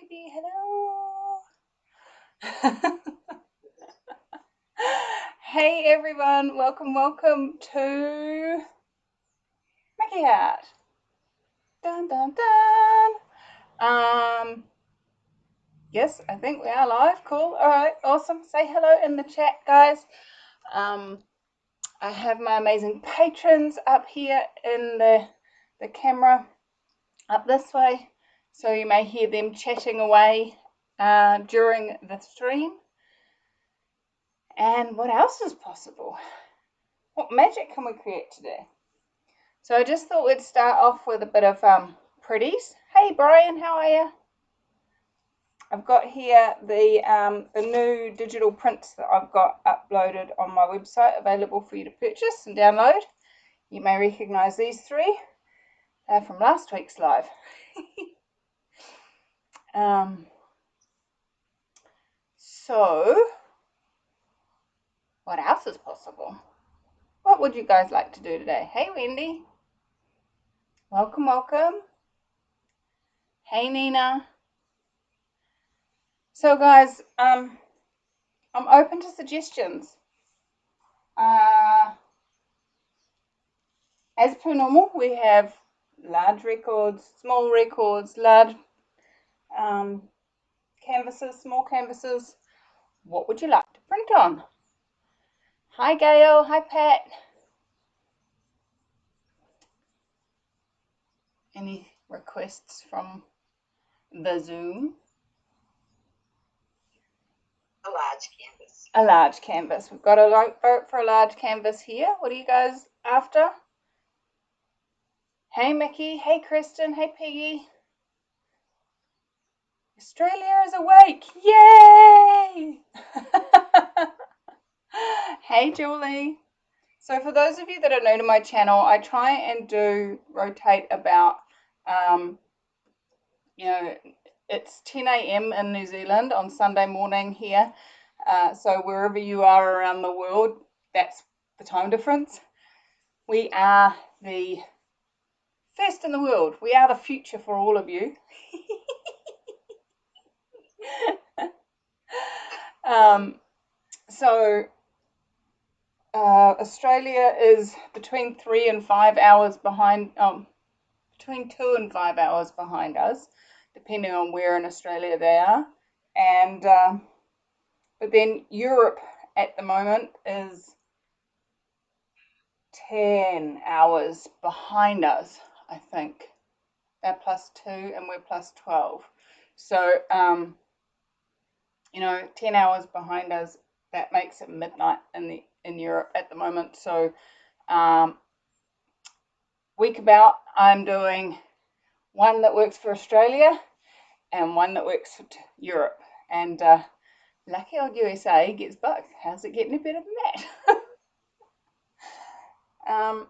baby. Hello. Hey everyone, welcome to Mickey Hat. Dun dun dun. Yes, I think we are live. Cool. All right, awesome. Say hello in the chat, guys. I have my amazing patrons up here in the camera up this way, so you may hear them chatting away during the stream. And what else is possible? What magic can we create today? So I just thought we'd start off with a bit of pretties. Hey Brian, how are you? I've got here the new digital prints that I've got uploaded on my website, available for you to purchase and download. You may recognise these three. They're from last week's live. So, what else is possible? What would you guys like to do today? Hey Wendy. Welcome. Hey Nina. So guys, I'm open to suggestions. As per normal, we have large records, small records, large canvases, small canvases. What would you like to print on? Hi Gail, hi Pat. Any requests from the Zoom? A large canvas. A large canvas. We've got a vote for a large canvas here. What are you guys after? Hey Mickey, hey Kristen, hey Peggy. Australia is awake! Yay! Hey Julie. So for those of you that are new to my channel, I try and rotate about, it's 10 a.m. in New Zealand on Sunday morning here. So wherever you are around the world, that's the time difference. We are the first in the world. We are the future for all of you. Australia is between 3 and 5 hours behind, between 2 and 5 hours behind us, depending on where in Australia they are. And but then Europe at the moment is 10 hours behind us, I think. They're +2 and we're +12. So, 10 hours behind us, that makes it midnight in Europe at the moment. So, week about, I'm doing one that works for Australia and one that works for Europe. And lucky old USA gets both. How's it getting any better than that?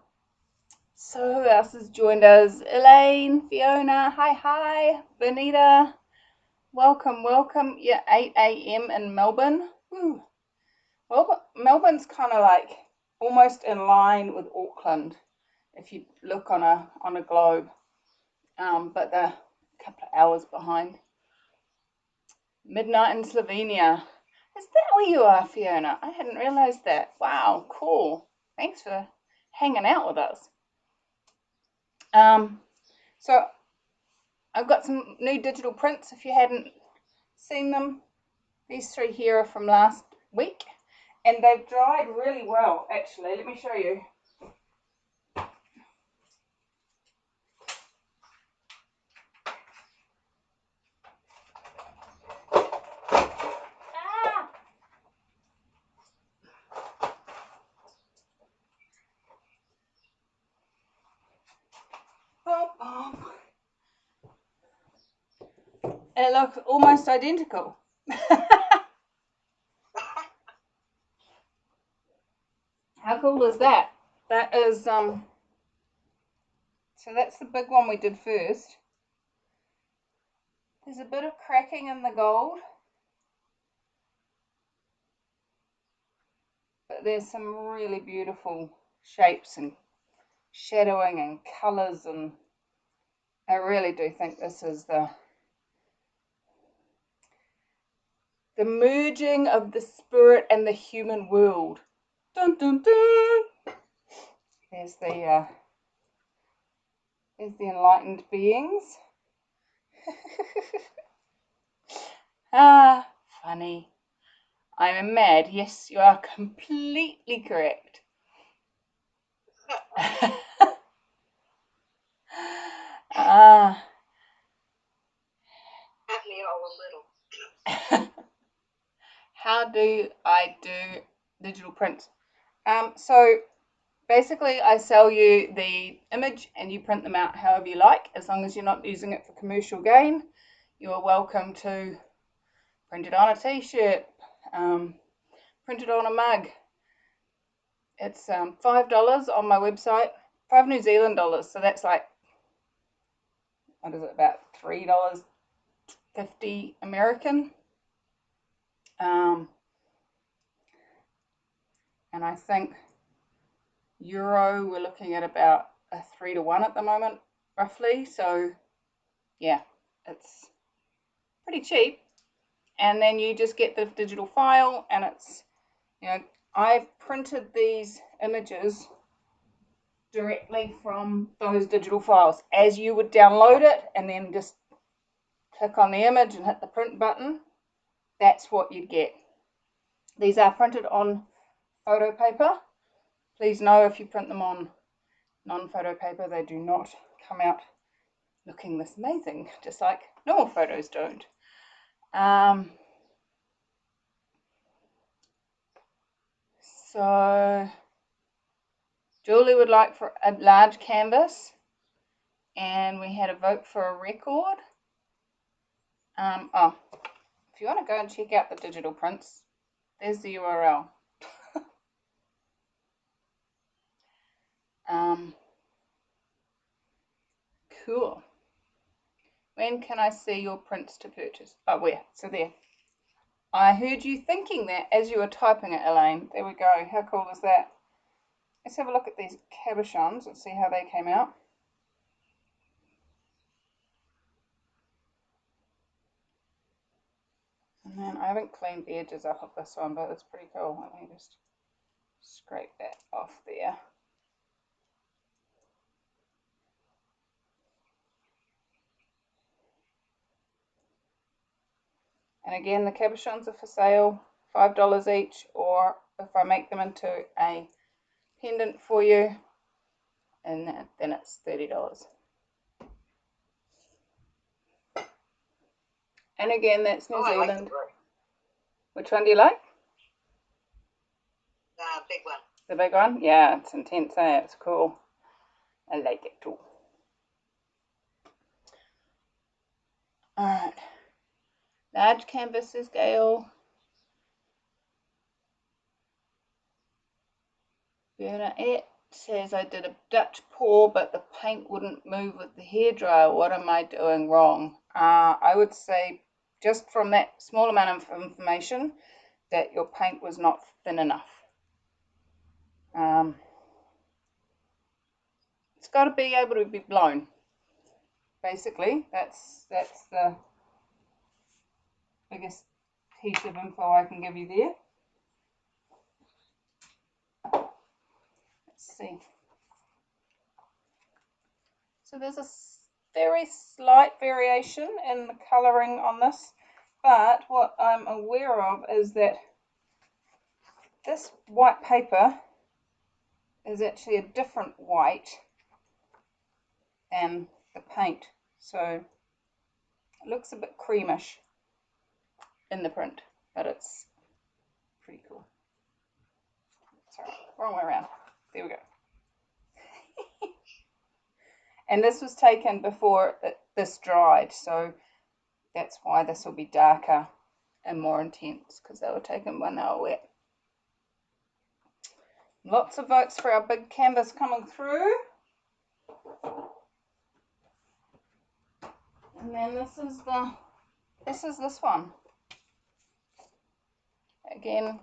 So who else has joined us? Elaine, Fiona, hi, Benita, welcome. Yeah, 8 a.m. in Melbourne. Woo. Well, Melbourne's kind of like almost in line with Auckland if you look on a globe, but they're a couple of hours behind. Midnight in Slovenia. Is that where you are, Fiona? I hadn't realized that. Wow, cool. Thanks for hanging out with us. So I've got some new digital prints if you hadn't seen them. These three here are from last week and they've dried really well, actually. Let me show you. It looks almost identical. How cool is that? That is, so that's the big one we did first. There's a bit of cracking in the gold, but there's some really beautiful shapes and shadowing and colours, and I really do think this is the The merging of the spirit and the human world. Dun dun dun. There's the enlightened beings. Ah, funny. I'm mad. Yes, you are completely correct. Ah. At me all a little. How do I do digital prints? So basically I sell you the image and you print them out however you like, as long as you're not using it for commercial gain. You are welcome to print it on a t-shirt, print it on a mug. It's $5 on my website, 5 New Zealand dollars, so that's like, what is it, about $3.50 American. And I think euro, we're looking at about a 3-to-1 at the moment, roughly. So yeah, it's pretty cheap. And then you just get the digital file, and it's, I've printed these images directly from those digital files as you would download it, and then just click on the image and hit the print button. That's what you'd get. These are printed on photo paper. Please know, if you print them on non-photo paper, they do not come out looking this amazing, just like normal photos don't. So Julie would like for a large canvas, and we had a vote for a record. If you want to go and check out the digital prints, there's the URL. Cool. When can I see your prints to purchase? Oh, where? So there. I heard you thinking that as you were typing it, Elaine. There we go. How cool is that? Let's have a look at these cabochons and see how they came out. And then I haven't cleaned the edges up of this one, but it's pretty cool. Let me just scrape that off there. And again, the cabochons are for sale, $5 each, or if I make them into a pendant for you, and then it's $30. And again, that's New Zealand. I like the bird. Which one do you like? The big one. The big one? Yeah, it's intense, eh? It's cool. I like it too. Alright. Large canvases, Gail. Bernadette says I did a Dutch pour, but the paint wouldn't move with the hairdryer. What am I doing wrong? I would say, just from that small amount of information, that your paint was not thin enough. It's got to be able to be blown. Basically, that's the biggest piece of info I can give you there. Let's see. So there's a very slight variation in the colouring on this, but what I'm aware of is that this white paper is actually a different white than the paint, so it looks a bit creamish in the print, but it's pretty cool. Sorry, wrong way around. There we go. And this was taken before this dried, so that's why this will be darker and more intense, because they were taken when they were wet. Lots of votes for our big canvas coming through. And then this is this one. Again,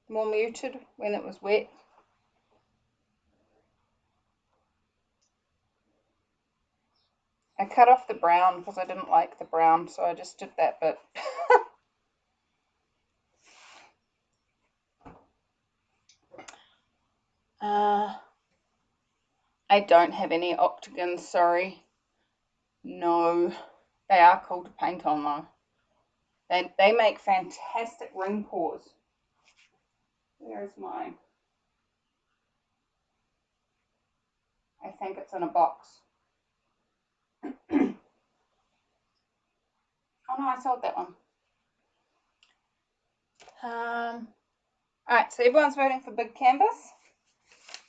more muted when it was wet. I cut off the brown because I didn't like the brown, so I just did that bit. I don't have any octagons, sorry. No. They are cool to paint on though. They make fantastic ring pours. Where is mine? I think it's in a box. Oh no, I sold that one. Alright, so everyone's voting for big canvas.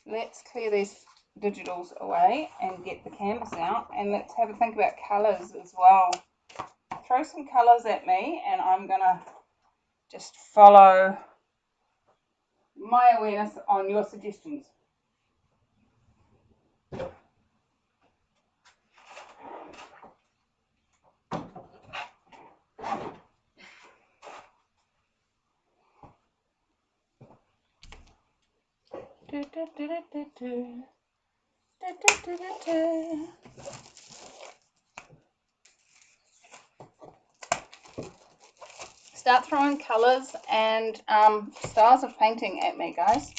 Let's clear these digitals away and get the canvas out, and let's have a think about colours as well. Throw some colours at me and I'm gonna just follow my awareness on your suggestions. Start throwing colours and styles of painting at me, guys.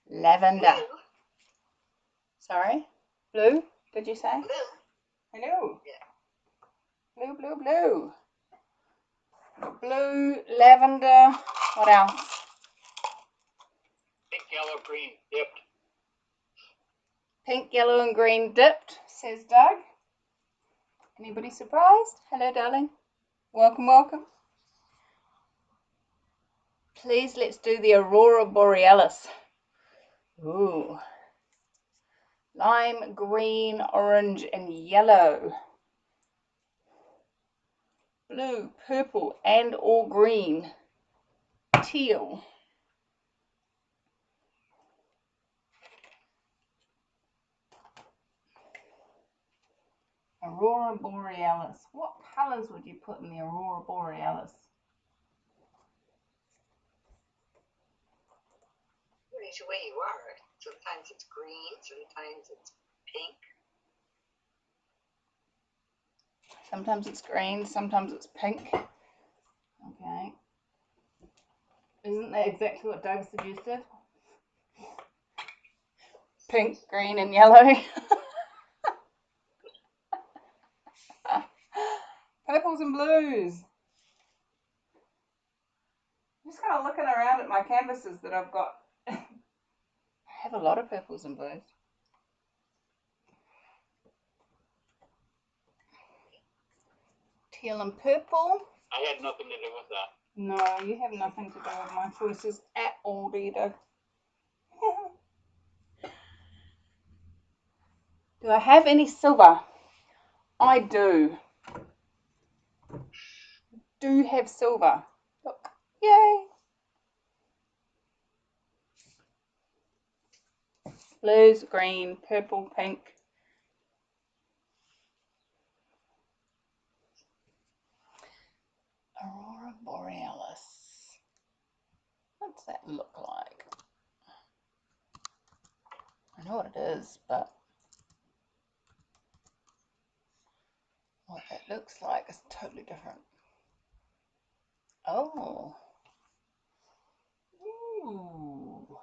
Lavender. Blue. Sorry? Blue, did you say? Blue. Hello. Yeah. Blue, blue, blue. Blue, lavender. What else? Pink, yellow, green, dipped. Pink, yellow, and green dipped, says Doug. Anybody surprised? Hello, darling. Welcome, welcome. Please, let's do the Aurora Borealis. Ooh. Lime, green, orange, and yellow. Blue, purple, and all green. Teal. Aurora Borealis. What colours would you put in the Aurora Borealis? Which way you are. Sometimes it's green, sometimes it's pink. Sometimes it's green, sometimes it's pink. Okay. Isn't that exactly what Doug suggested? Pink, green, and yellow. Purples and blues. I'm just kind of looking around at my canvases that I've got. I have a lot of purples and blues. Teal and purple. I had nothing to do with that. No, you have nothing to do with my choices at all, do you, Doug? Do I have any silver? I do. Do have silver. Look. Yay. Blues, green, purple, pink. Aurora Borealis. What's that look like? I know what it is, but what that looks like is totally different. Oh. Ooh.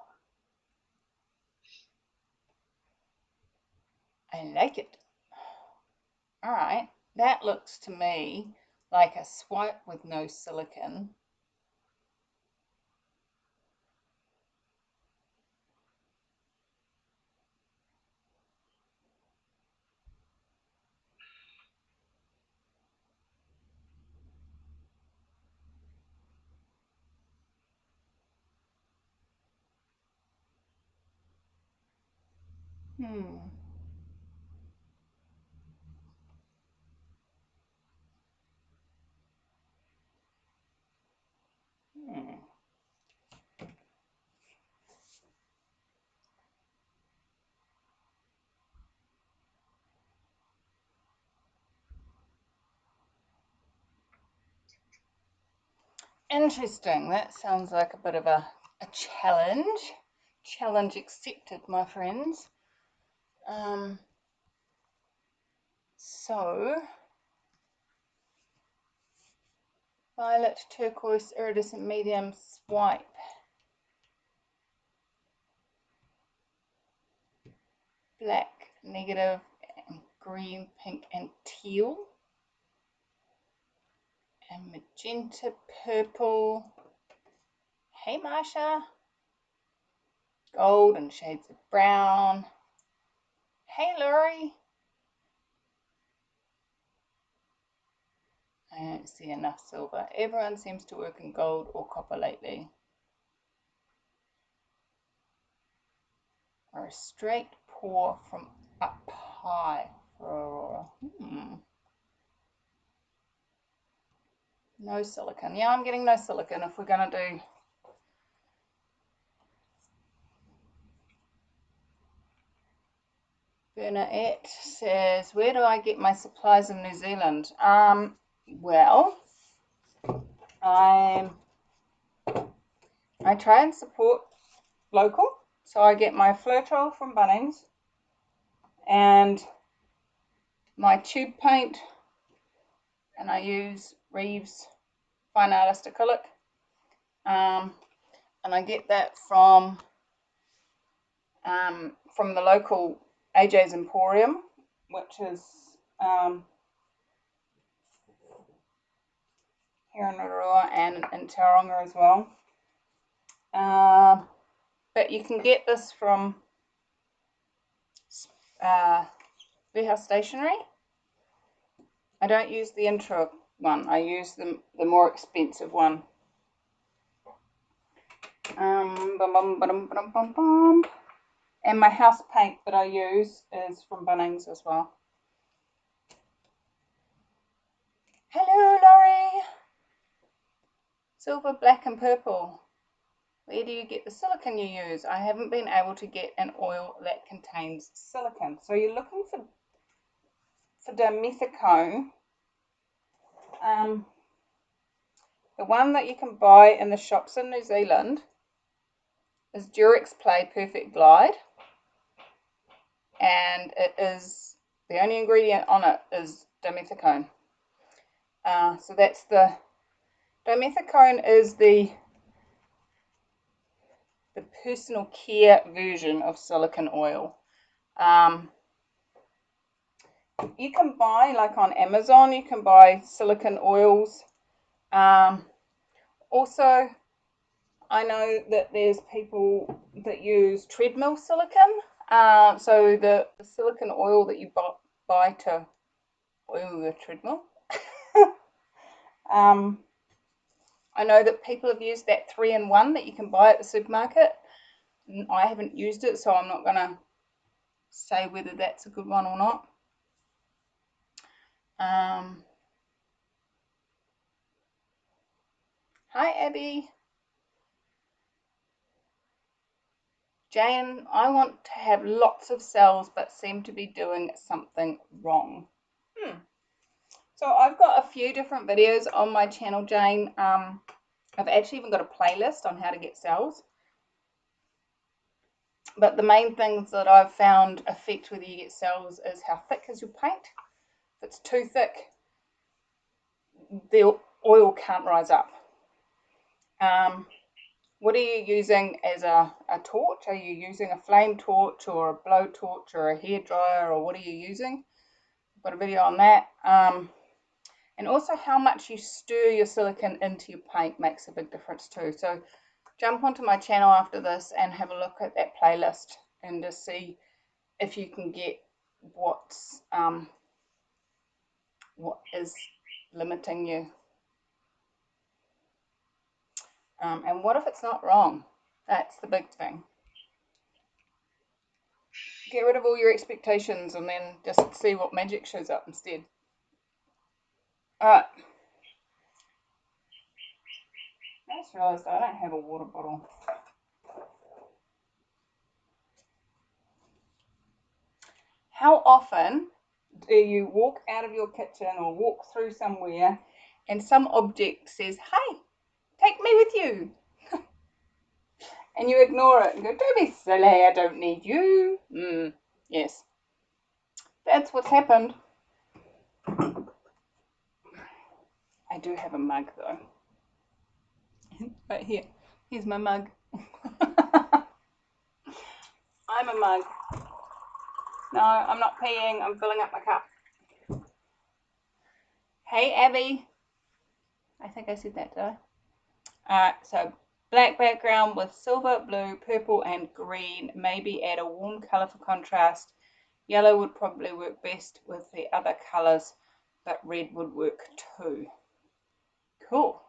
I like it. Alright, that looks to me like a swipe with no silicone. Interesting. That sounds like a bit of a challenge. Challenge accepted, my friends. So Violet, turquoise, iridescent medium, swipe. Black, negative, and green, pink, and teal. And magenta, purple. Hey Marsha. Gold and shades of brown. Hey Laurie. I don't see enough silver. Everyone seems to work in gold or copper lately. Or a straight pour from up high for Aurora. No silicon. Yeah, I'm getting no silicon if we're going to do. Bernadette says, where do I get my supplies in New Zealand? Well, I try and support local. So I get my Flirtrol from Bunnings and my tube paint, and I use Reeves Fine Artist Acrylic, and I get that from the local AJ's Emporium, which is here in Rotorua and in Tauranga as well. But you can get this from Edhouse stationery. I don't use the intro one. I use the more expensive one. And my house paint that I use is from Bunnings as well. Hello, Laurie. Silver, black, and purple. Where do you get the silicone you use? I haven't been able to get an oil that contains silicone. So you're looking for dimethicone. The one that you can buy in the shops in New Zealand is Durex Play Perfect Glide, and it is the only ingredient on it is dimethicone. So that's the dimethicone is the personal care version of silicone oil. You can buy, like on Amazon, you can buy silicone oils. Also, I know that there's people that use treadmill silicone. So the silicone oil that you buy to oil your treadmill. I know that people have used that 3-in-1 that you can buy at the supermarket. I haven't used it, so I'm not going to say whether that's a good one or not. Hi, Abby. Jane, I want to have lots of cells but seem to be doing something wrong. So I've got a few different videos on my channel, Jane. I've actually even got a playlist on how to get cells. But the main things that I've found affect whether you get cells is how thick is your paint. If it's too thick, the oil can't rise up. What are you using as a torch? Are you using a flame torch or a blow torch or a hairdryer, or what are you using? I've got a video on that. And also how much you stir your silicone into your paint makes a big difference too. So jump onto my channel after this and have a look at that playlist and just see if you can get what is limiting you. And what if it's not wrong? That's the big thing. Get rid of all your expectations and then just see what magic shows up instead. Alright. I just realised I don't have a water bottle. How often do you walk out of your kitchen or walk through somewhere and some object says, hey, take me with you? And you ignore it and go, don't be silly, I don't need you. Yes. That's what's happened. I do have a mug though. Right here. Here's my mug. I'm a mug. No, I'm not peeing. I'm filling up my cup. Hey, Abby. I think I said that, did I? Alright, so black background with silver, blue, purple, and green. Maybe add a warm colour for contrast. Yellow would probably work best with the other colours, but red would work too. Cool.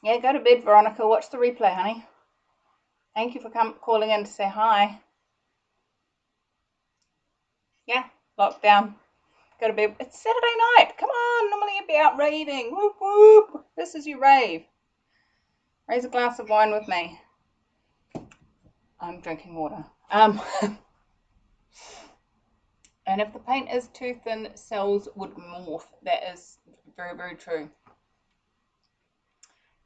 Yeah, go to bed, Veronica. Watch the replay, honey. Thank you for calling in to say hi. Yeah, lockdown. Go to bed. It's Saturday night. Come on. Normally you'd be out raving. Whoop, whoop. This is your rave. Raise a glass of wine with me. I'm drinking water. And if the paint is too thin, cells would morph. That is very, very true.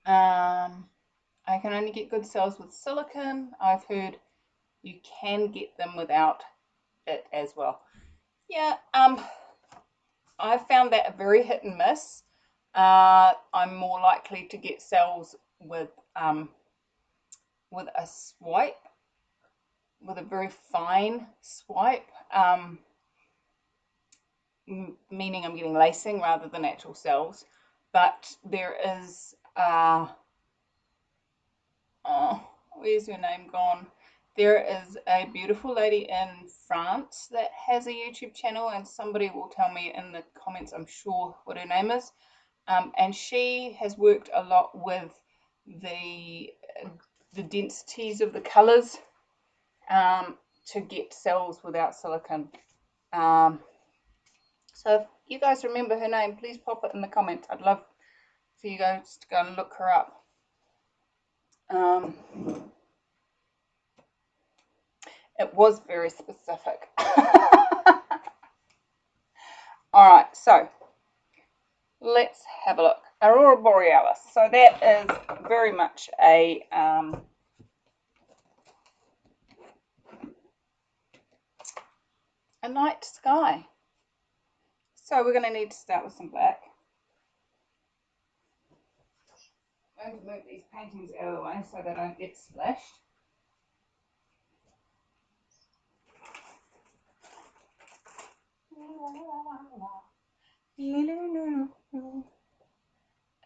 I can only get good cells with silicone. I've heard you can get them without it as well. Yeah, I've found that a very hit and miss. I'm more likely to get cells with a swipe, with a very fine swipe, meaning I'm getting lacing rather than actual cells. But there is, oh, where's your name gone? There is a beautiful lady in France that has a YouTube channel, and somebody will tell me in the comments, I'm sure, what her name is. And she has worked a lot with the densities of the colours to get cells without silicone. So if you guys remember her name, please pop it in the comments. I'd love for you guys to go and look her up. It was very specific. Alright, so let's have a look. Aurora Borealis. So that is very much a night sky. So we're going to need to start with some black. I'm going to move these paintings out of the way so they don't get splashed.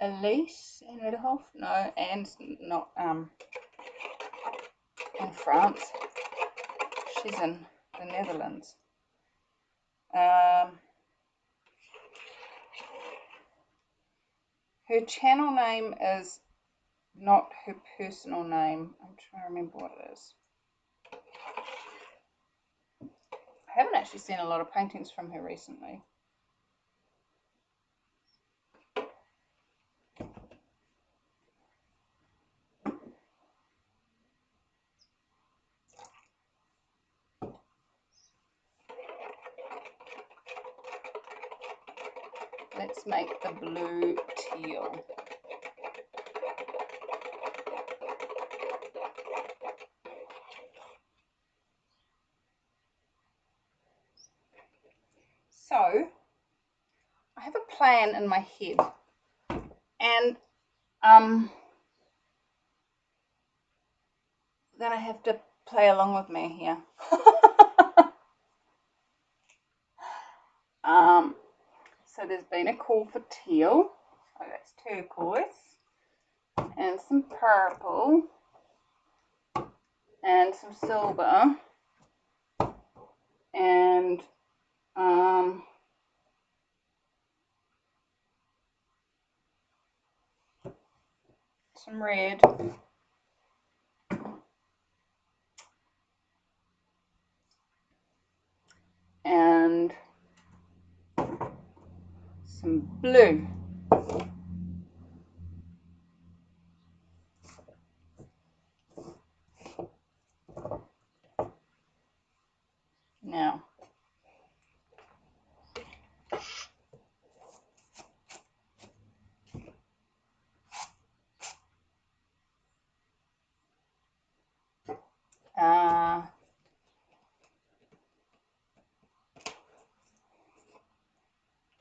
Elise in Edhouse? No, Anne's not in France. She's in the Netherlands. Her channel name is not her personal name. I'm trying to remember what it is. I haven't actually seen a lot of paintings from her recently. Let's make the blue teal. So, I have a plan in my head, and I'm gonna have to play along with me here. So there's been a call for teal, so that's turquoise, and some purple, and some silver, and some red, and some blue. Now,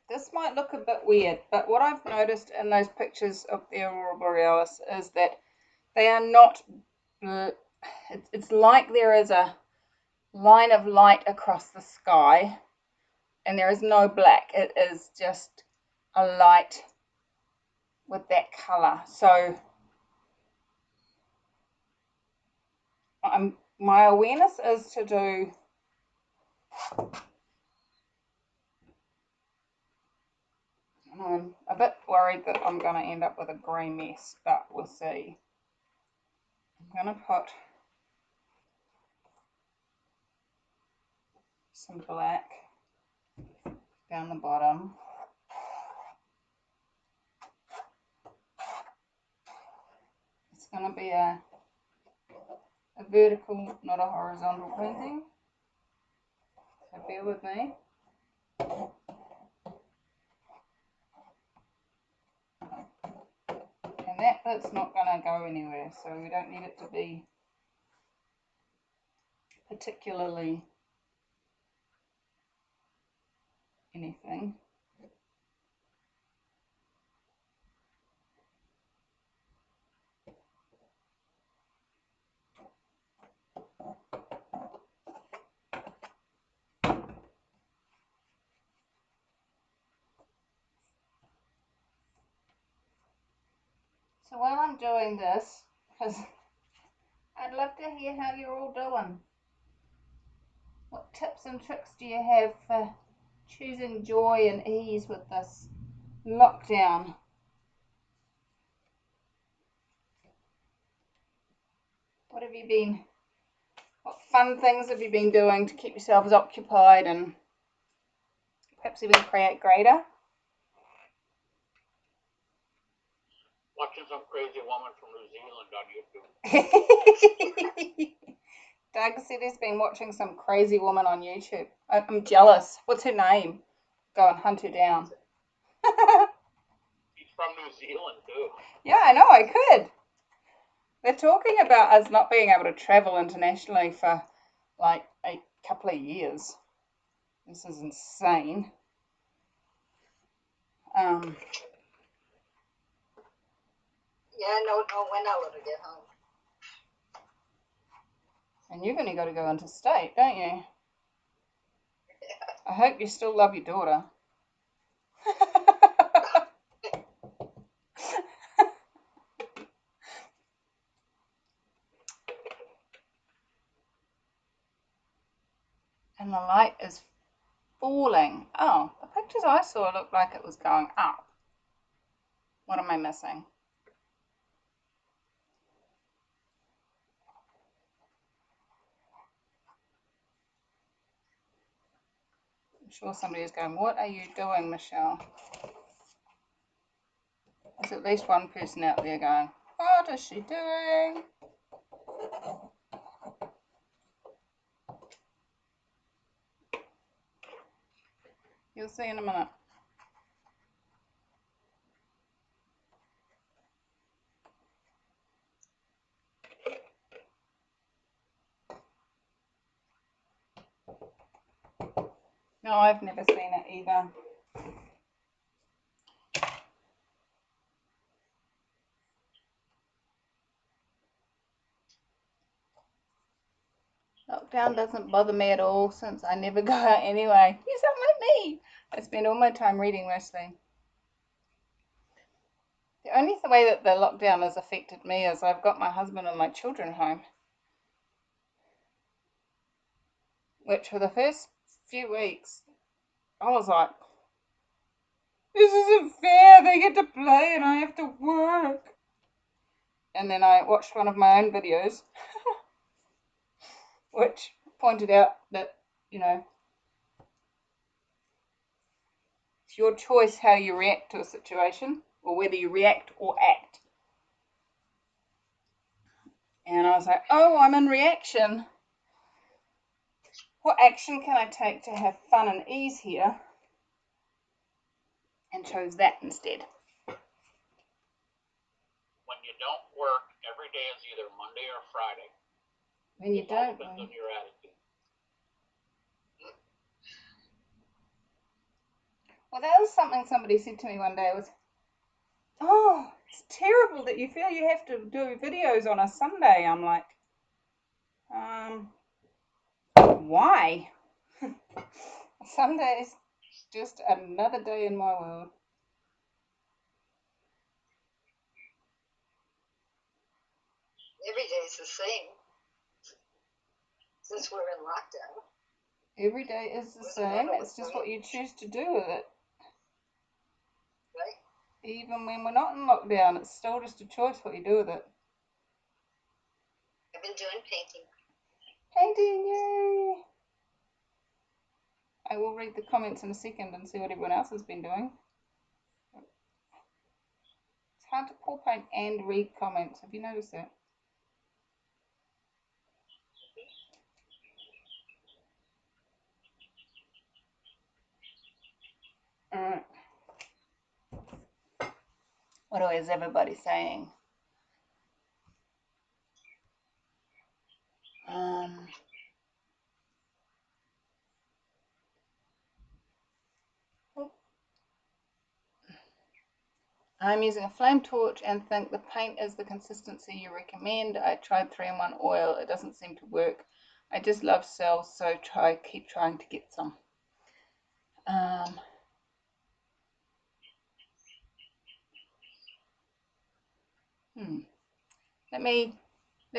this this might look a bit weird, but what I've noticed in those pictures of the Aurora Borealis is that they are not, it's like there is a line of light across the sky and there is no black. It is just a light with that colour. So my awareness is to do I'm a bit worried that I'm going to end up with a grey mess, but we'll see. I'm going to put some black down the bottom. It's going to be a vertical, not a horizontal painting. So bear with me. And that bit's not going to go anywhere, so we don't need it to be particularly anything. So while I'm doing this, because I'd love to hear how you're all doing. What tips and tricks do you have for choosing joy and ease with this lockdown? What fun things have you been doing to keep yourselves occupied and perhaps even create greater? Watching some crazy woman from New Zealand on YouTube. Doug said he's been watching some crazy woman on YouTube. I'm jealous. What's her name? Go and hunt her down. She's from New Zealand too. Yeah, I know, I could. They're talking about us not being able to travel internationally for like a couple of years. This is insane. Yeah, no, when I want to get home. And you've only got to go interstate, don't you? Yeah. I hope you still love your daughter. And the light is falling. Oh, the pictures I saw looked like it was going up. What am I missing? I'm sure somebody is going, what are you doing, Michelle? There's at least one person out there going, what is she doing? You'll see in a minute. No, I've never seen it either. Lockdown doesn't bother me at all since I never go out anyway. You sound like me. I spend all my time reading mostly. The only way that the lockdown has affected me is I've got my husband and my children home. Which for the first few weeks, I was like, this isn't fair. They get to play and I have to work. And then I watched one of my own videos, which pointed out that, you know, it's your choice how you react to a situation, or whether you react or act. And I was like, oh, I'm in reaction. What action can I take to have fun and ease here? And chose that instead. When you don't work, every day is either Monday or Friday. When you It all don't. depends on your attitude. Well, that was something somebody said to me one day. It was, oh, it's terrible that you feel you have to do videos on a Sunday. I'm like, why? Sunday's just another day in my world. Every day is the same. Since we're in lockdown. Every day is the same. It's just what you choose to do with it. Right? Even when we're not in lockdown, it's still just a choice what you do with it. I've been doing painting. Painting, yay! I will read the comments in a second and see what everyone else has been doing. It's hard to pour paint and read comments. Have you noticed that? Alright. What is everybody saying? I'm using a flame torch and think the paint is the consistency you recommend. I tried 3-in-1 oil. It doesn't seem to work. I just love cells, so keep trying to get some. Let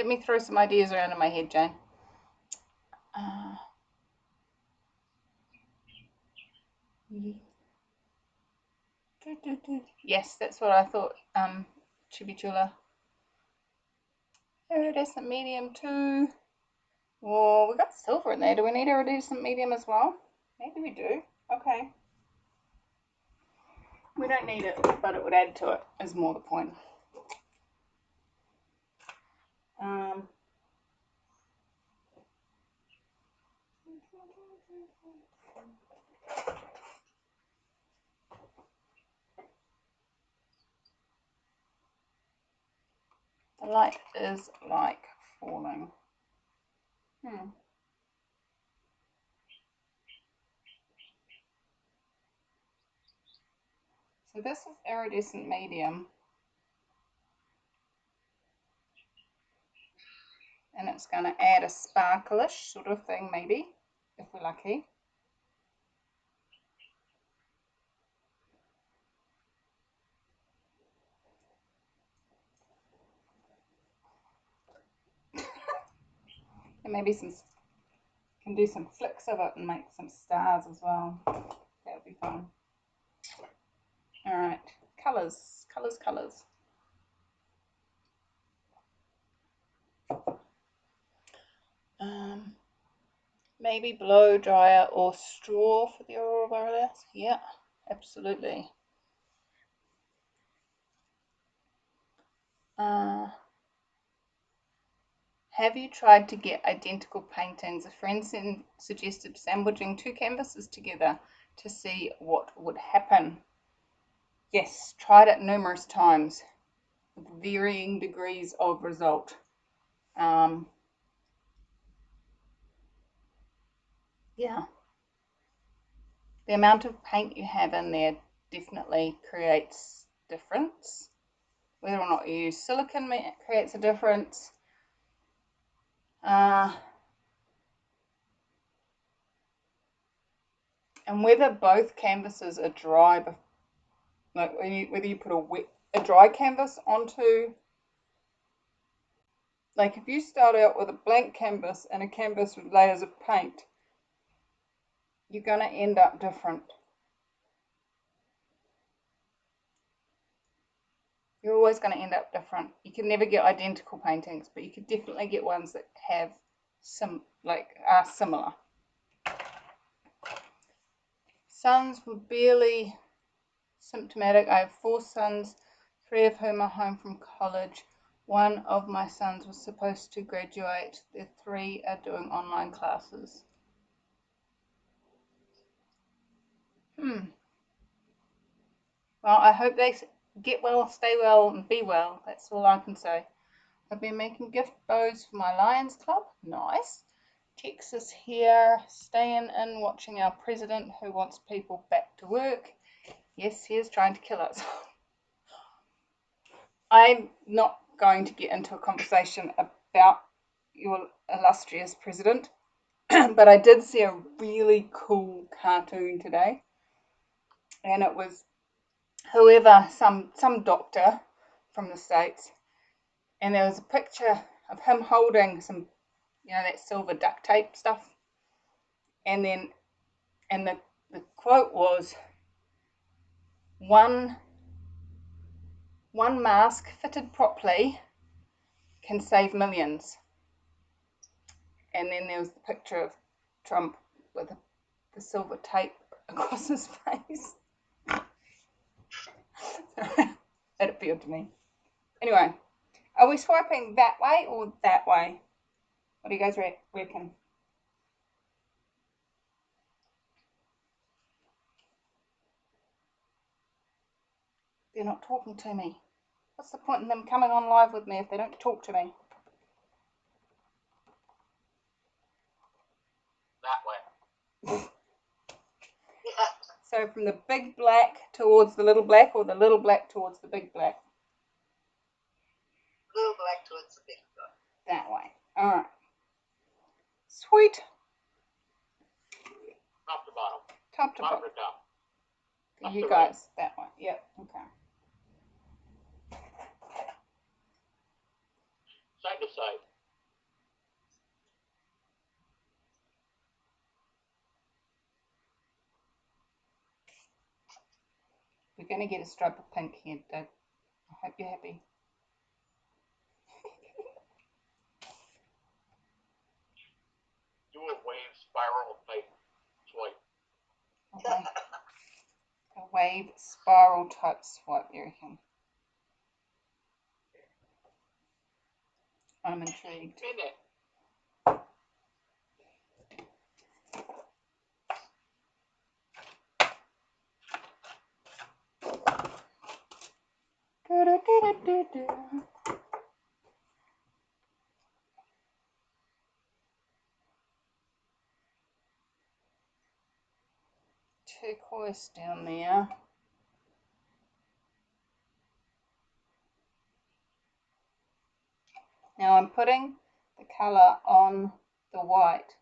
me throw some ideas around in my head, Jane. Yes, that's what I thought. Chibichula. Iridescent Medium too. Well, we got silver in there. Do we need Iridescent Medium as well? Maybe we do. Okay. We don't need it, but it would add to it, is more the point. The light is like falling. So this is Iridescent Medium. And it's going to add a sparklish sort of thing, maybe, if we're lucky. And maybe can do some flicks of it and make some stars as well. That would be fun. Alright, colours, colours, colours. Maybe blow dryer or straw for the Aurora Borealis. Yeah, absolutely. Have you tried to get identical paintings? A friend suggested sandwiching 2 canvases together to see what would happen. Yes, tried it numerous times with varying degrees of result. Yeah. The amount of paint you have in there definitely creates difference. Whether or not you use silicone creates a difference. And whether both canvases are dry, like whether you put a dry canvas onto, like if you start out with a blank canvas and a canvas with layers of paint, you're going to end up different. You're always going to end up different. You can never get identical paintings, but you can definitely get ones that have are similar. Sons were barely symptomatic. I have 4 sons, 3 of whom are home from college. One of my sons was supposed to graduate. The 3 are doing online classes. Well, I hope they get well, stay well, and be well. That's all I can say. I've been making gift bows for my Lions Club. Nice. Texas here, staying in, watching our president who wants people back to work. Yes, he is trying to kill us. I'm not going to get into a conversation about your illustrious president, but I did see a really cool cartoon today, and it was whoever, some doctor from the States, and there was a picture of him holding some, that silver duct tape stuff, and the quote was, one mask fitted properly can save millions. And then there was the picture of Trump with the silver tape across his face. That appealed to me. Anyway, are we swiping that way or that way? What do you guys reckon? They're not talking to me. What's the point in them coming on live with me if they don't talk to me? That way. So from the big black towards the little black, or the little black towards the big black? Little black towards the big black. That way. Alright. Sweet. Top to bottom. Top to Bottom bottom. to top. For Left you to guys, that way. Yep, okay. Side to side. We're going to get a stripe of pink here, Doug. I hope you're happy. Do a wave spiral type swipe. A wave spiral type swipe, you reckon? I'm intrigued. In it. Turquoise down there. Now I'm putting the colour on the white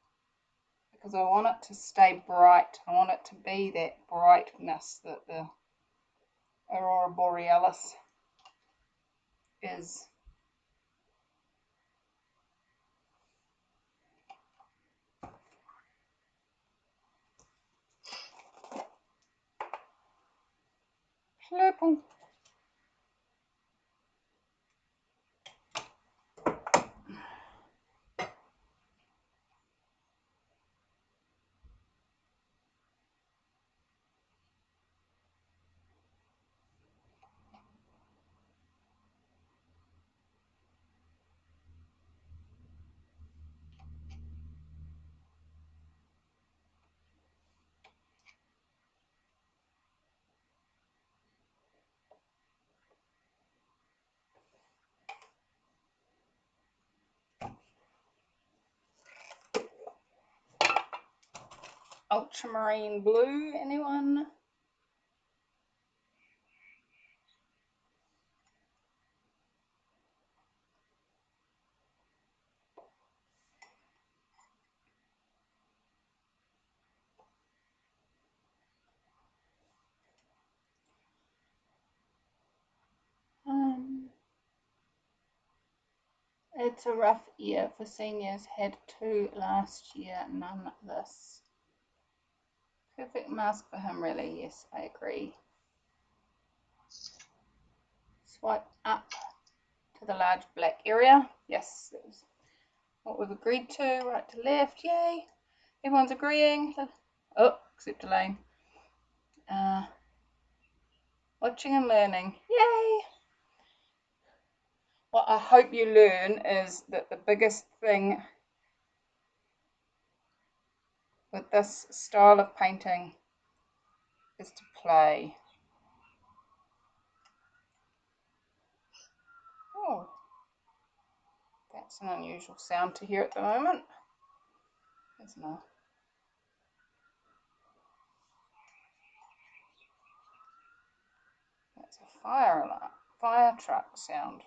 because I want it to stay bright. I want it to be that brightness that the Aurora Borealis is. Slurple. Ultramarine blue, anyone? It's a rough year for seniors. Had 2 last year, none this. Perfect mask for him, really. Yes, I agree. Swipe up to the large black area. Yes, that was what we've agreed to. Right to left. Yay. Everyone's agreeing. Oh, except Elaine. Watching and learning. Yay. What I hope you learn is that the biggest thing with this style of painting is to play. Oh, that's an unusual sound to hear at the moment, isn't it? fire alarm, fire truck sound.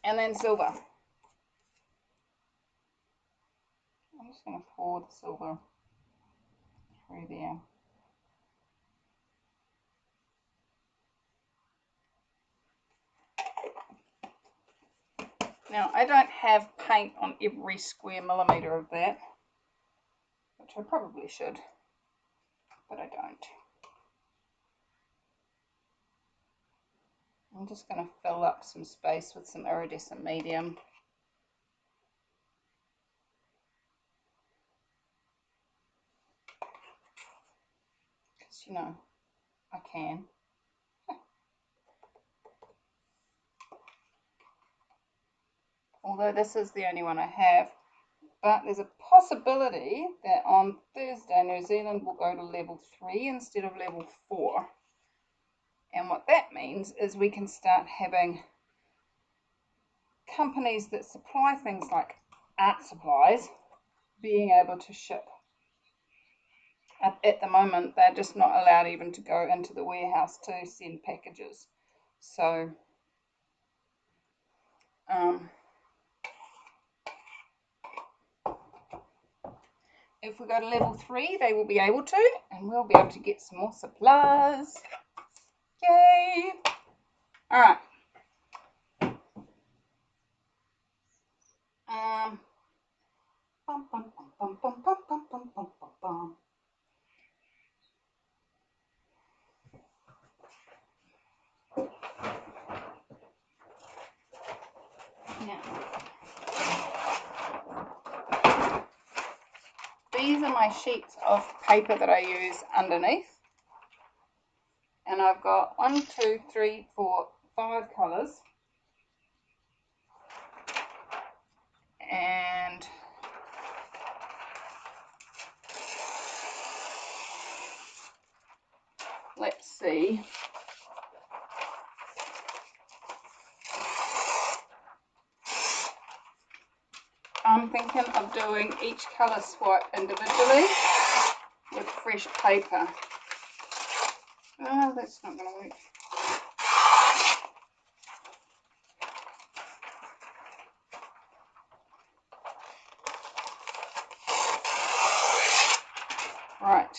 And then silver. I'm just going to pour the silver through there. Now, I don't have paint on every square millimetre of that, which I probably should, but I don't. I'm just going to fill up some space with some iridescent medium. Because, you know, I can. Although this is the only one I have. But there's a possibility that on Thursday, New Zealand will go to level 3 instead of level 4. And what that means is we can start having companies that supply things like art supplies being able to ship. At the moment, they're just not allowed even to go into the warehouse to send packages. So, if we go to level 3, they will be able to, and we'll be able to get some more supplies. Yay! Alright. Now, these are my sheets of paper that I use underneath. And I've got 1, 2, 3, 4, 5 colours. And let's see. I'm thinking of doing each colour swipe individually with fresh paper. Oh, that's not going to work. Right.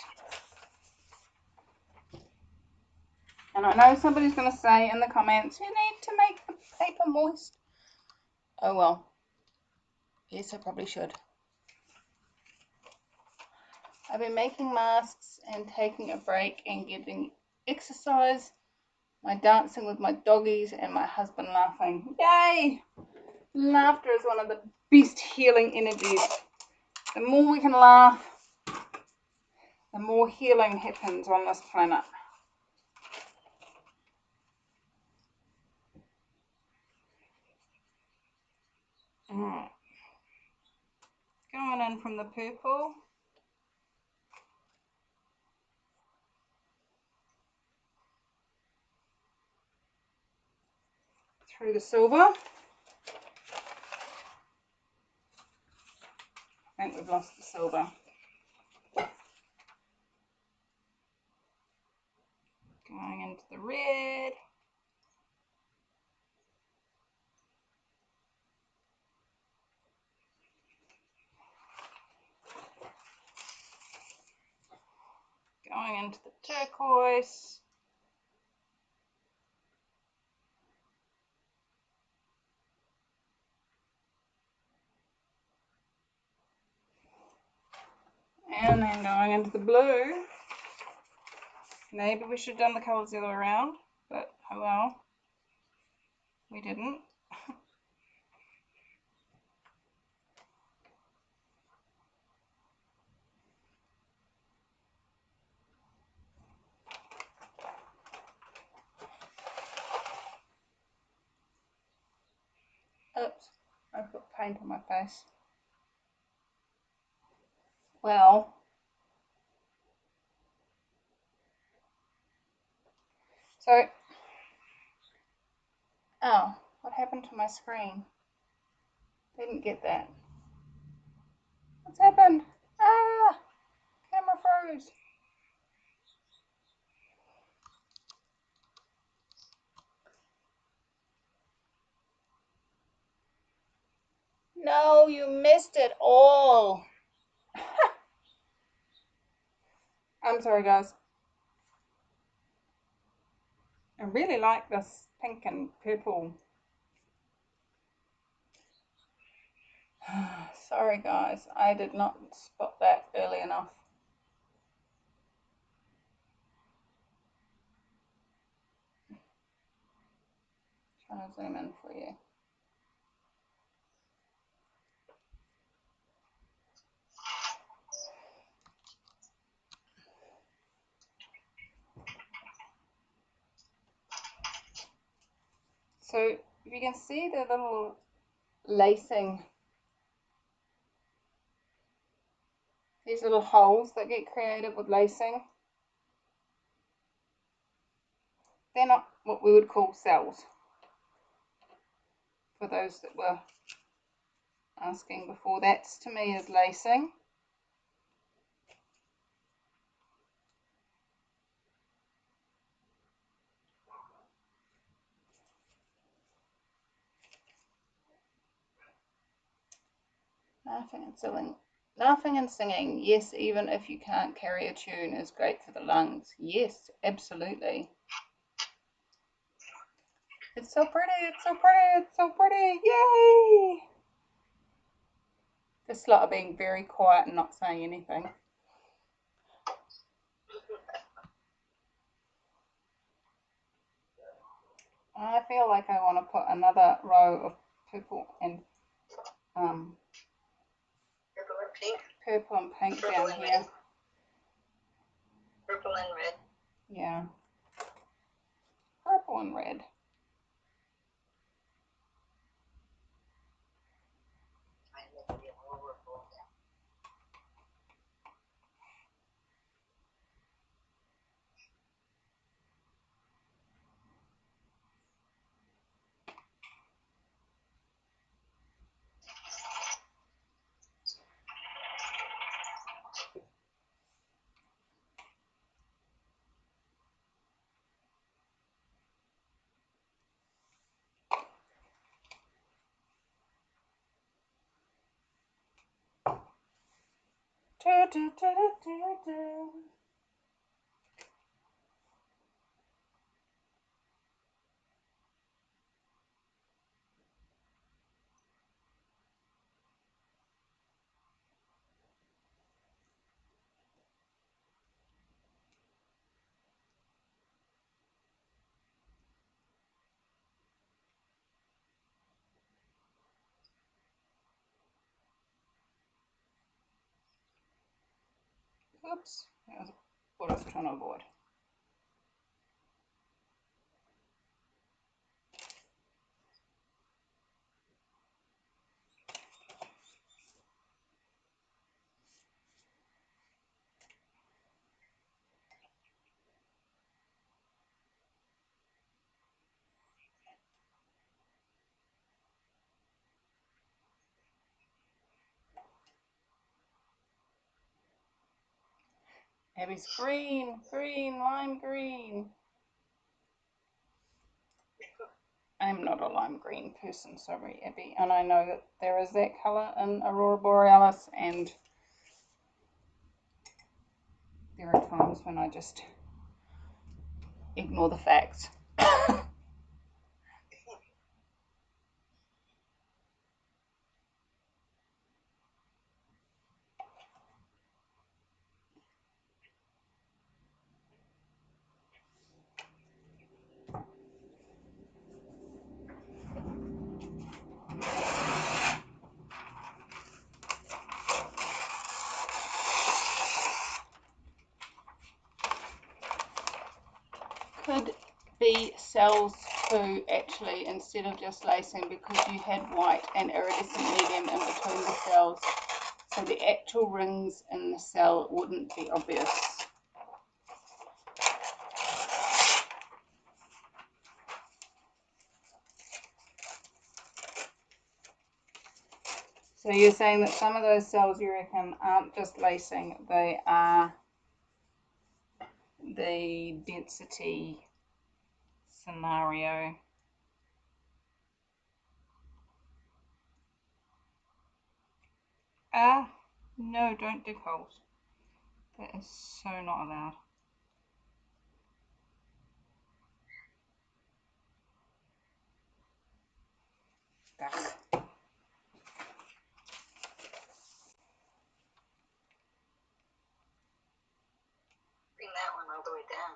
And I know somebody's going to say in the comments, you need to make the paper moist. Oh well. Yes, I probably should. I've been making masks and taking a break and getting exercise. My dancing with my doggies and my husband laughing. Yay! Laughter is one of the best healing energies. The more we can laugh, the more healing happens on this planet. Alright. Going in from the purple. Through the silver. I think we've lost the silver. Going into the red. Going into the turquoise. And then going into the blue. Maybe we should have done the colours the other way around, but oh well. We didn't. Oops, I put paint on my face. Well, so, oh, What happened to my screen? Didn't get that. What's happened? Ah! Camera froze. No, you missed it all. I'm sorry, guys. I really like this pink and purple. Sorry, guys. I did not spot that early enough. Trying to zoom in for you. So if you can see the little lacing, these little holes that get created with lacing, they're not what we would call cells, for those that were asking before. That to me is lacing. Laughing and singing, yes, even if you can't carry a tune, is great for the lungs. Yes, absolutely. It's so pretty, it's so pretty, it's so pretty, yay! This lot are being very quiet and not saying anything. I feel like I want to put another row of purple and pink down here. Purple and red. Yeah. Purple and red. I love the Aurora Borealis. Oops, that was what I was trying to avoid. Abby's green, lime green. I'm not a lime green person, sorry, Abby. And I know that there is that colour in Aurora Borealis, and there are times when I just ignore the facts. Could be cells too, actually, instead of just lacing, because you had white and iridescent medium in between the cells, so the actual rings in the cell wouldn't be obvious. So you're saying that some of those cells you reckon aren't just lacing, they are the density scenario. No, don't dig holes. That is so not allowed. Ugh. Bring that one all the way down.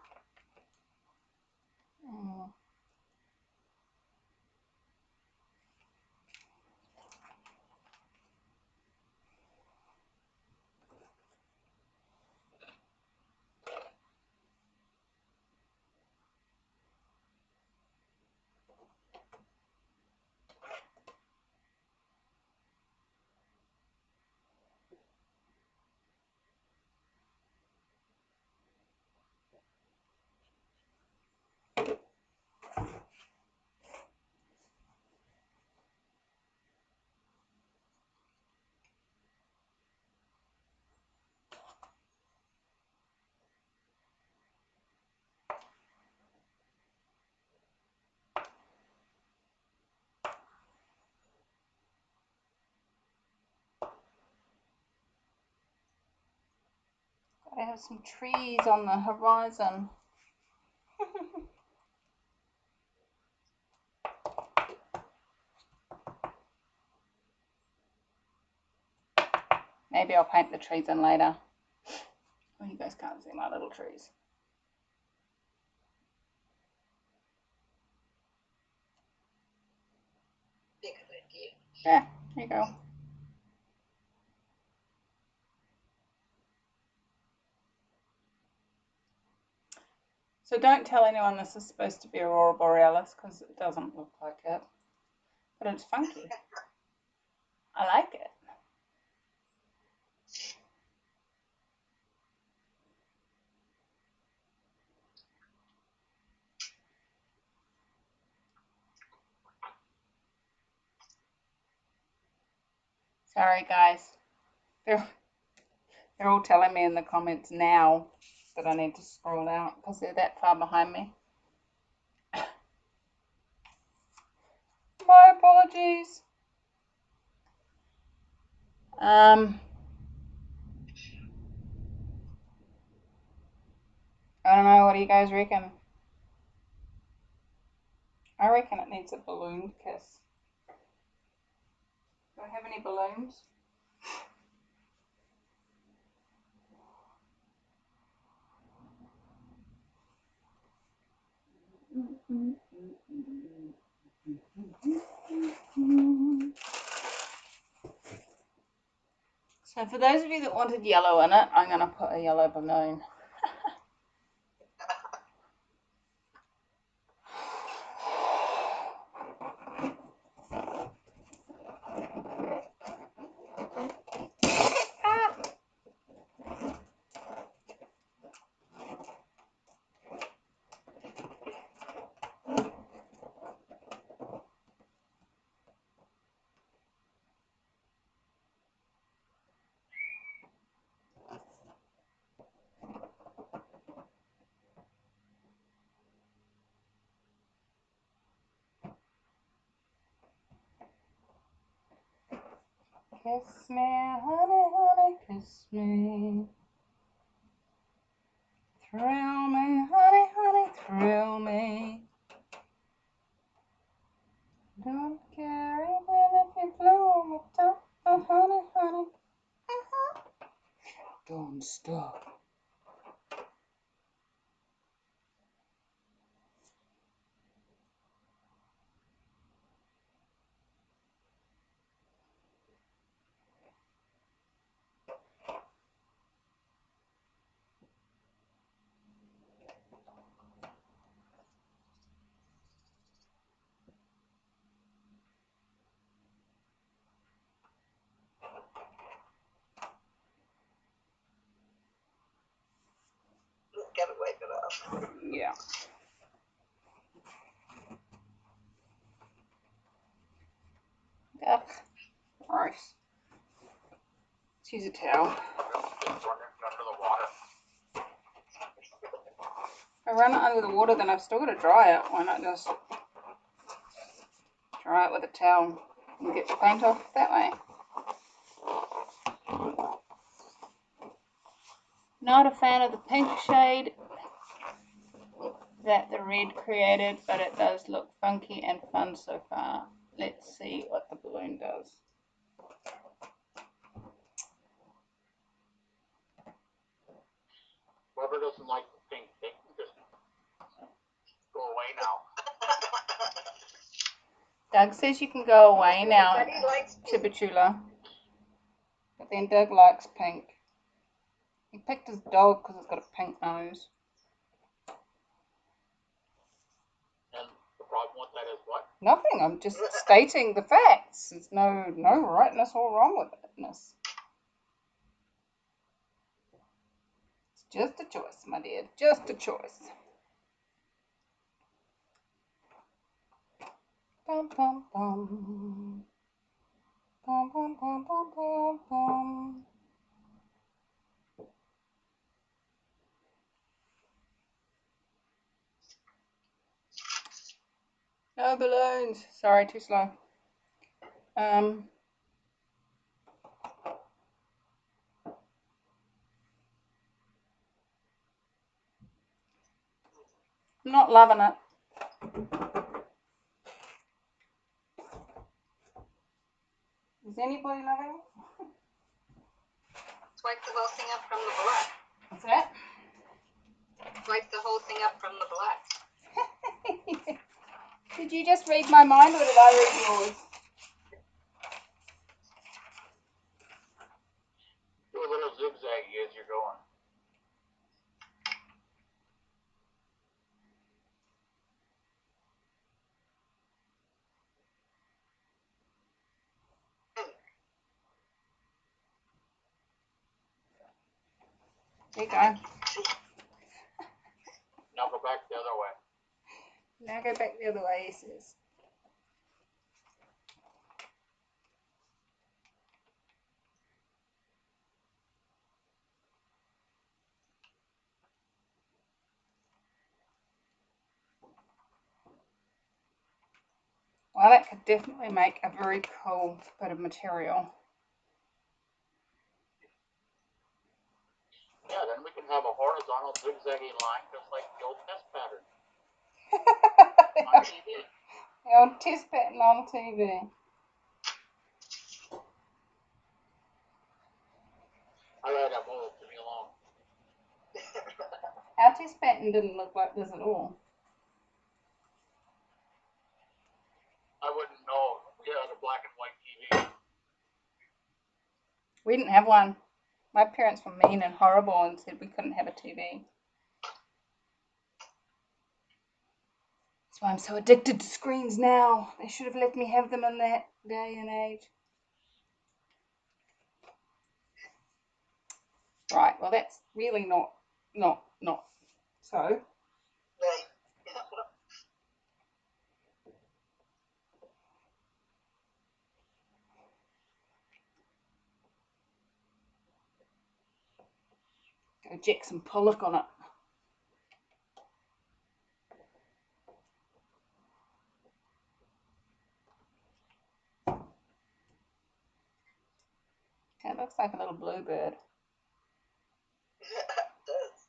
I have some trees on the horizon. Maybe I'll paint the trees in later. Oh, you guys can't see my little trees. Big of idea. Yeah, there you go. So don't tell anyone this is supposed to be Aurora Borealis because it doesn't look like it. But it's funky. I like it. Sorry guys. They're all telling me in the comments now that I need to scroll out because they're that far behind me. My apologies. I don't know, what do you guys reckon? I reckon it needs a balloon kiss. Do I have any balloons? So for those of you that wanted yellow in it, I'm going to put a yellow balloon. Kiss me, honey, honey, kiss me. Thrill me, honey, honey, thrill me. Don't care even if you blow me top, honey, honey. Don't stop. Let's use a towel. Just run it under the water. If I run it under the water, then I've still got to dry it. Why not just dry it with a towel and get the paint off that way? Not a fan of the pink shade that the red created, but it does look funky and fun so far. Let's see what the balloon does. Whoever doesn't like the pink, they can just go away now. Doug says you can go away now, Everybody likes pink. Chibachula. But then Doug likes pink. He picked his dog because it's got a pink nose. And the problem with that is what? Nothing, I'm just stating the facts. There's no rightness or wrong with itness. It's just a choice, my dear, just a choice. Bum, bum, bum. Bum, bum, bum, bum, bum, bum. No balloons. Sorry, too slow. I'm not loving it. Is anybody loving it? Swipe the whole thing up from the black. What's that? Swipe the whole thing up from the black. Did you just read my mind or did I read yours? Do a little zigzaggy as you're going. There you go. Now go back the other way. Now go back the other way, he says. Well, that could definitely make a very cool bit of material. Yeah, then we can have a horizontal zigzaggy line just like the old test pattern on TV. The old test pattern on TV. I read that whole to me alone. Our test pattern didn't look like this at all. I wouldn't know. We had a black and white TV. We didn't have one. My parents were mean and horrible and said we couldn't have a TV. That's why I'm so addicted to screens now. They should have let me have them in that day and age. Right, well that's really not. So, Right. go Jackson Pollock on it. It looks like a little bluebird. It does.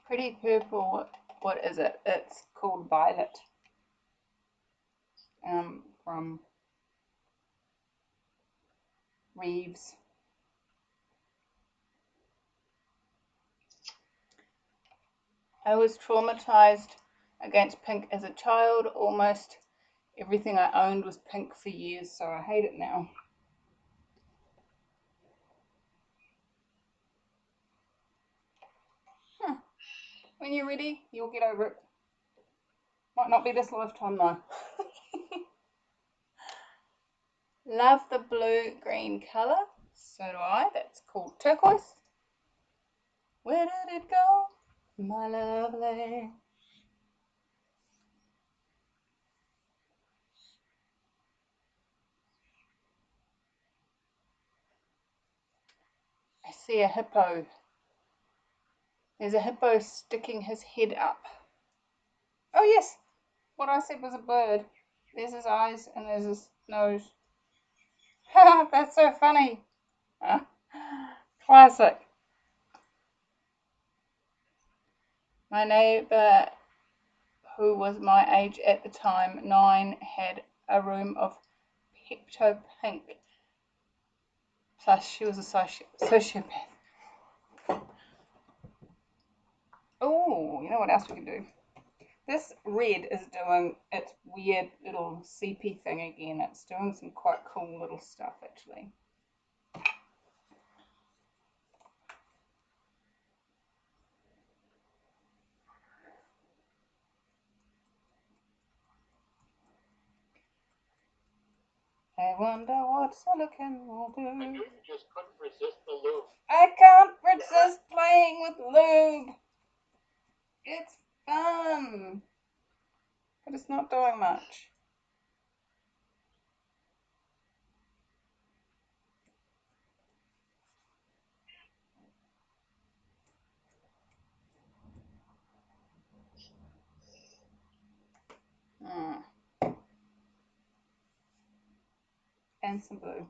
Pretty purple. What is it? It's called Violet. From Reeves. I was traumatized against pink as a child, almost Everything I owned was pink for years, so I hate it now. When you're ready, you'll get over it. Might not be this lifetime though. Love the blue-green colour. So do I. That's called turquoise. Where did it go, my lovely? I see a hippo. There's a hippo sticking his head up. Oh yes, what I said was a bird. There's his eyes and there's his nose. Ha, that's so funny. Classic. My neighbour, who was my age at the time, 9, had a room of Pepto Pink. Plus she was a sociopath. Oh, you know what else we can do? This red is doing its weird little CP thing again. It's doing some quite cool little stuff actually. I wonder what silicon will do. I knew you just couldn't resist the lube. I can't resist playing with lube. It's fun. But it's not doing much. And some blue.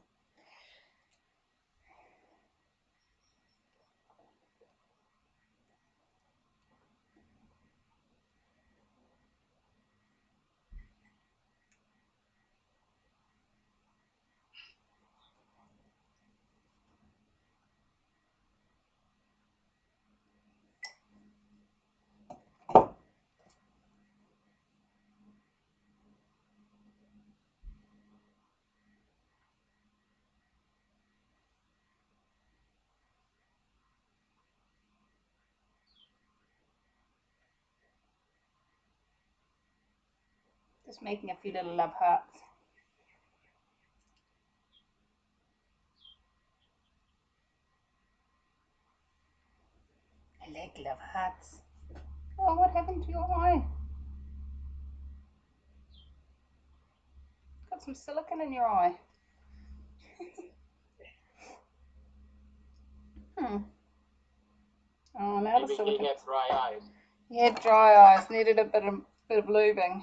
Just making a few little love hearts. I like love hearts. Oh, what happened to your eye? Got some silicone in your eye. Oh, now the Maybe silicone. he had dry eyes. He had dry eyes. Needed a bit of lubing.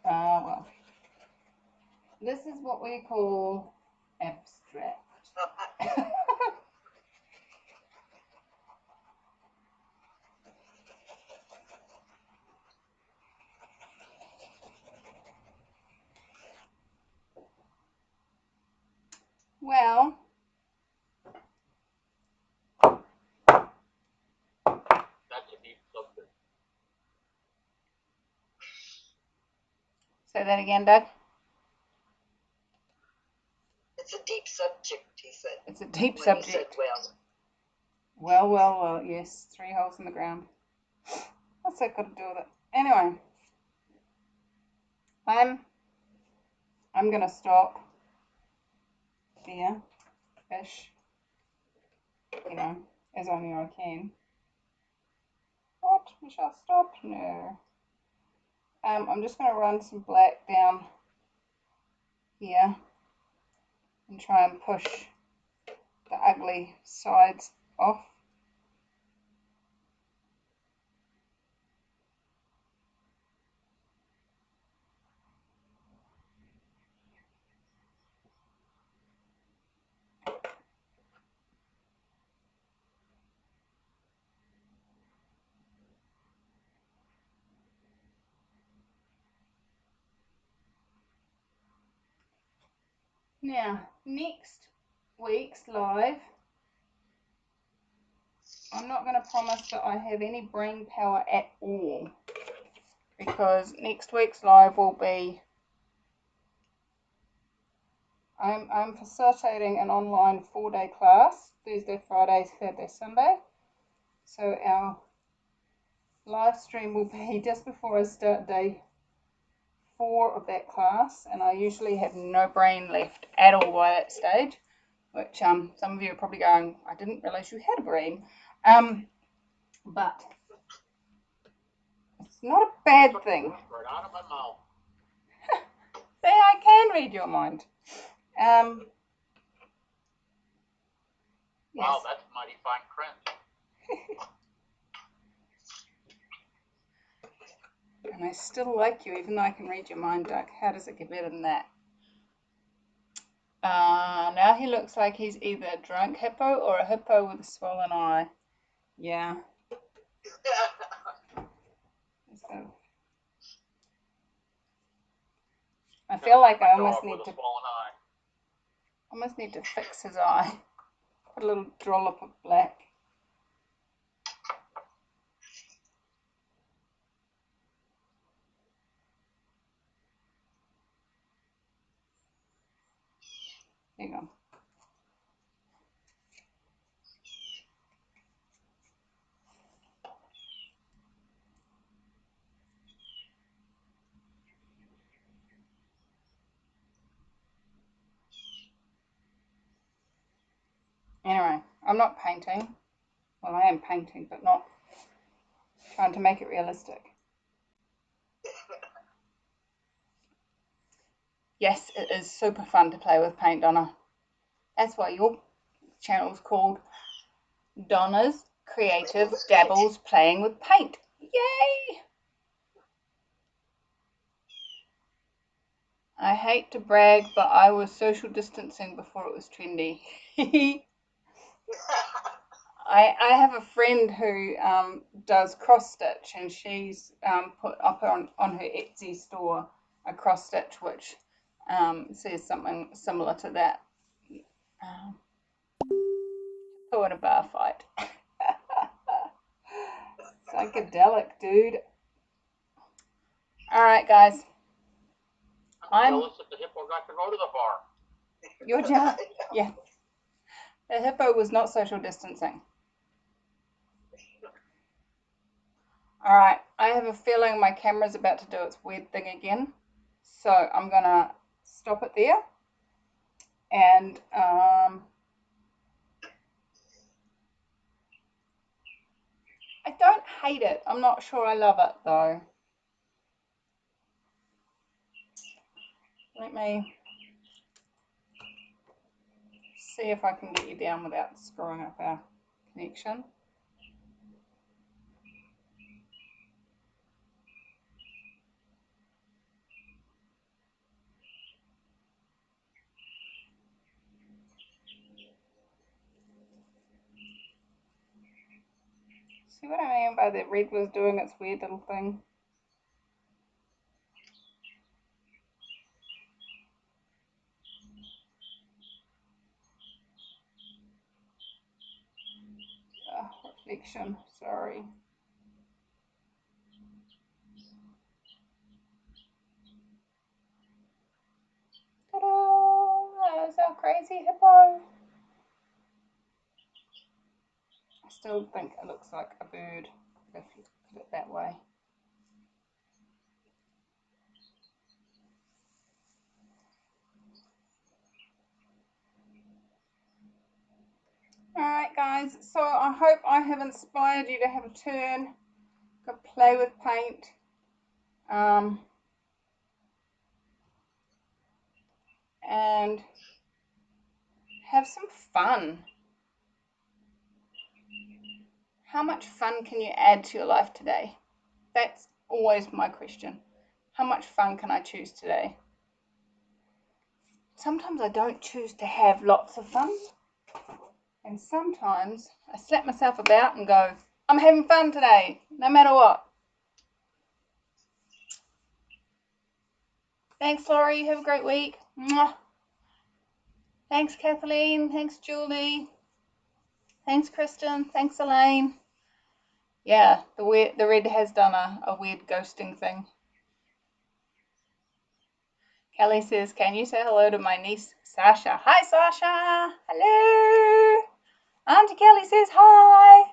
Well. This is what we call abstract. Well, That's a deep subject. say that again, Doug. It's a deep subject, he said. It's a deep When subject. he said, well. Well, yes. 3 holes in the ground. What's that got to do with it? Anyway, I'm gonna stop there-ish. You know, as only I can. What? Michelle, stop? No. I'm just gonna run some black down here and try and push the ugly sides off. Now, next week's live I'm not going to promise that I have any brain power at all, because next week's live will be, I'm facilitating an online 4-day class, Thursday, Friday, Saturday, Sunday. So our live stream will be just before I start day 4 of that class, and I usually have no brain left at all by that stage, which some of you are probably going, I didn't realise you had a brain. But it's not a bad thing. Right out of my mouth. See, I can read your mind. Yes. Wow, that's mighty fine print. And I still like you, even though I can read your mind, Doug. How does it get better than that? Now he looks like he's either a drunk hippo or a hippo with a swollen eye. Yeah. So, I feel like I almost need to fix his eye. Put a little dollop of black. There you go. Anyway, I'm not painting. Well, I am painting, but not trying to make it realistic. Yes, it is super fun to play with paint, Donna. That's why your channel is called Donna's Creative Dabbles Playing with Paint. Yay! I hate to brag, but I was social distancing before it was trendy. I have a friend who does cross stitch, and she's put up on her Etsy store a cross stitch which says something similar to that. Hippo in a bar fight. Psychedelic, dude. Alright, guys. I'm jealous that the hippo got to go to the bar. You're jealous? Yeah. The hippo was not social distancing. Alright, I have a feeling my camera's about to do its weird thing again. So I'm going to stop it there. And I don't hate it. I'm not sure I love it though. Let me see if I can get you down without screwing up our connection. See what I mean by the red was doing its weird little thing? Reflection, sorry. Ta-da! There's our crazy hippo. I still think it looks like a bird if you put it that way. Alright guys, so I hope I have inspired you to have a turn, go play with paint, and have some fun. How much fun can you add to your life today? That's always my question. How much fun can I choose today? Sometimes I don't choose to have lots of fun. And sometimes I slap myself about and go, I'm having fun today, no matter what. Thanks, Laurie. Have a great week. Mwah. Thanks, Kathleen. Thanks, Julie. Thanks, Kristen. Thanks, Elaine. Yeah, the red has done a weird ghosting thing. Kelly says, can you say hello to my niece, Sasha? Hi, Sasha. Hello. Auntie Kelly says hi.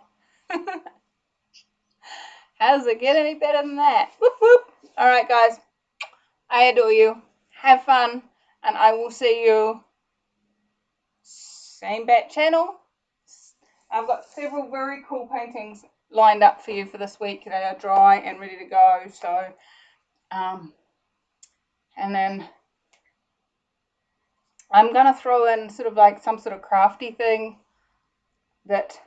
How does it get any better than that? Whoop, whoop. All right, guys. I adore you. Have fun. And I will see you same bat channel. I've got several very cool paintings lined up for you for this week. They are dry and ready to go. So, and then I'm going to throw in sort of like some sort of crafty thing that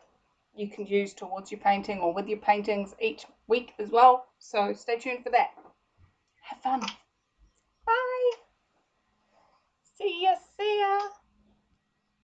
you can use towards your painting or with your paintings each week as well. So stay tuned for that. Have fun.